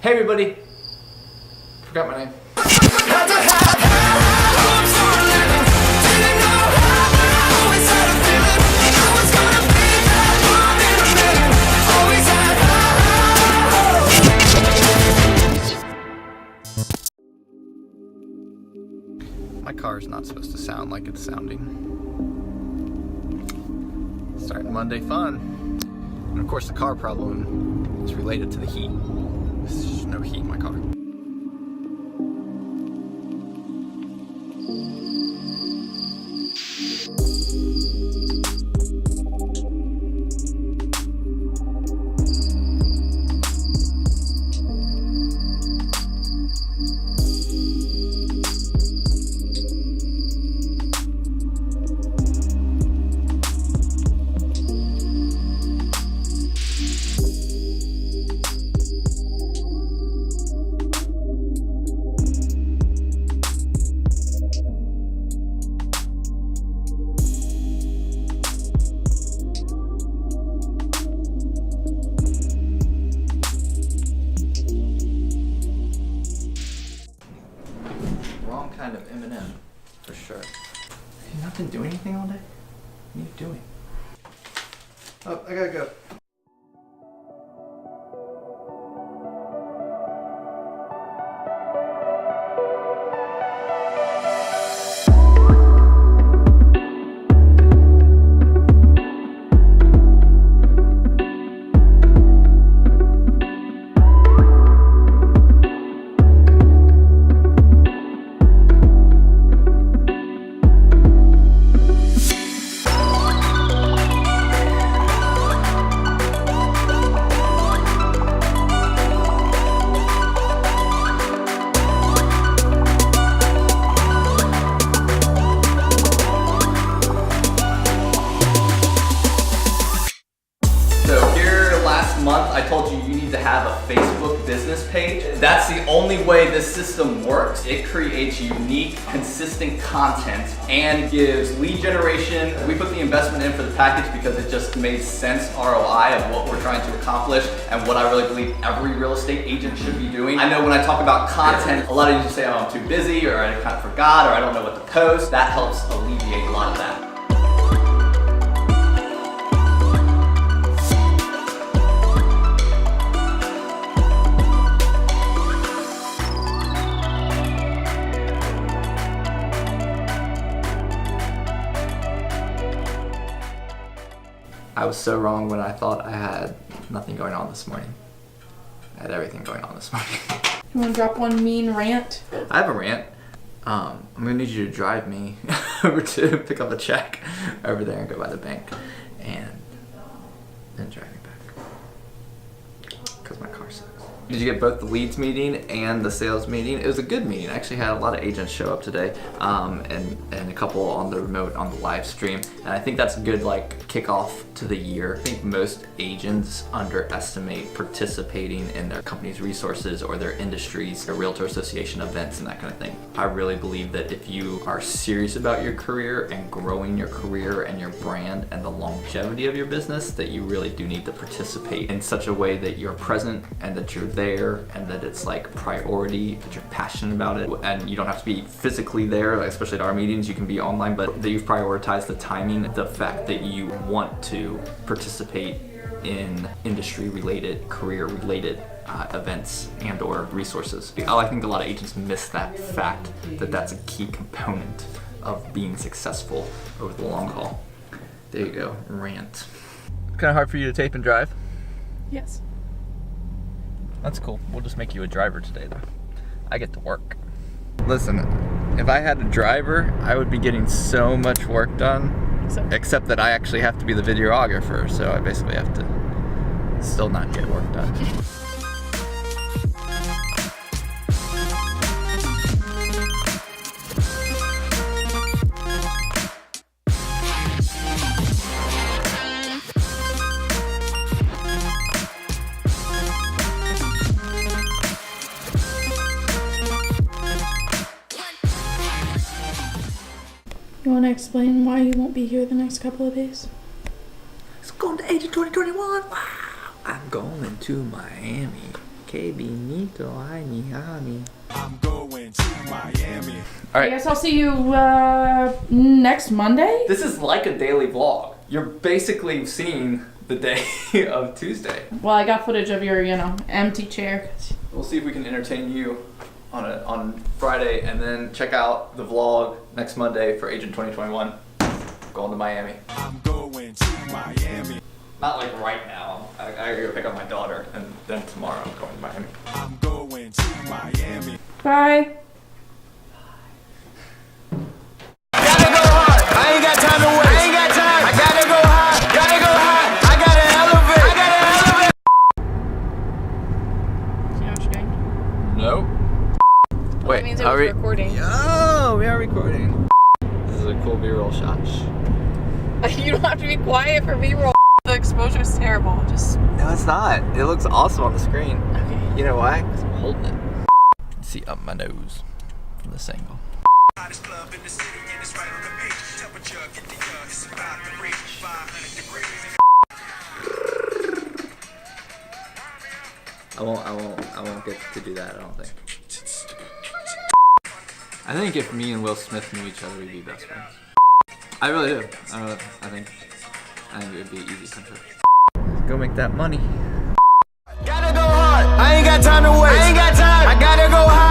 Hey everybody! Forgot my name. My car is not supposed to sound like it's sounding. Starting Monday fun. And of course the car problem is related to the heat. There's just no heat in my car. Kind of M&M, for sure. Have you not been doing anything all day? What are you doing? Oh, I gotta go. Month, I told you need to have a Facebook business page. That's the only way this system works. It creates unique, consistent content and gives lead generation. We put the investment in for the package because it just made sense ROI of what we're trying to accomplish and what I really believe every real estate agent should be doing. I know when I talk about content, a lot of you say, oh, I'm too busy, or I kind of forgot, or I don't know what to post. That helps alleviate a lot of that. I was so wrong when I thought I had nothing going on this morning. I had everything going on this morning. You want to drop one mean rant? I have a rant. I'm gonna need you to drive me over to pick up a check over there and go by the bank, and then drive me back because my car sucks. Did you get both the leads meeting and the sales meeting? It was a good meeting. I actually had a lot of agents show up today, and a couple on the remote on the live stream. And I think that's a good kickoff to the year. I think most agents underestimate participating in their company's resources or their industries, their realtor association events and that kind of thing. I really believe that if you are serious about your career and growing your career and your brand and the longevity of your business, that you really do need to participate in such a way that you're present and that you're there and that it's priority, that you're passionate about it, and you don't have to be physically there, especially at our meetings. You can be online, but that you've prioritized the timing, the fact that you want to participate in industry related, career related events and or resources. I think a lot of agents miss that fact, that that's a key component of being successful over the long haul. There you go, rant. Kind of hard for you to tape and drive? Yes. That's cool. We'll just make you a driver today though. I get to work. Listen, if I had a driver, I would be getting so much work done, except that I actually have to be the videographer, so I basically have to still not get work done. You want to explain why you won't be here the next couple of days? It's going to Agent 2021. Wow. I'm going to Miami. Que bonito, ay, Miami. I'm going to Miami. All I right. guess I'll see you next Monday. This is like a daily vlog. You're basically seeing the day of Tuesday. Well, I got footage of your, empty chair. We'll see if we can entertain you on Friday, and then check out the vlog next Monday for Agent 2021. Going to Miami. I'm going to Miami. Not like right now. I gotta go pick up my daughter, and then tomorrow I'm going to Miami. I'm going to Miami. Bye. Gotta go hard. I ain't got time to wait. I ain't got time. I gotta go high. Gotta go high. I gotta elevate. I gotta elevate. See what you're doing? Nope. Wait, That means it was recording. Oh, we are recording. This is a cool B-roll shot. You don't have to be quiet for B-roll. The exposure is terrible. Just No, it's not. It looks awesome on the screen. okay. You know why? Because I'm holding it. See up my nose from this angle. Hottest club in the city and it's right on the beach. Temperature, get the it's about to reach 500 degrees. I won't get to do that, I don't think. I think if me and Will Smith knew each other, we'd be best friends. I really do. I think it would be easy friendship. Go make that money. Gotta go hard. I ain't got time to wait. I ain't got time. I gotta go high.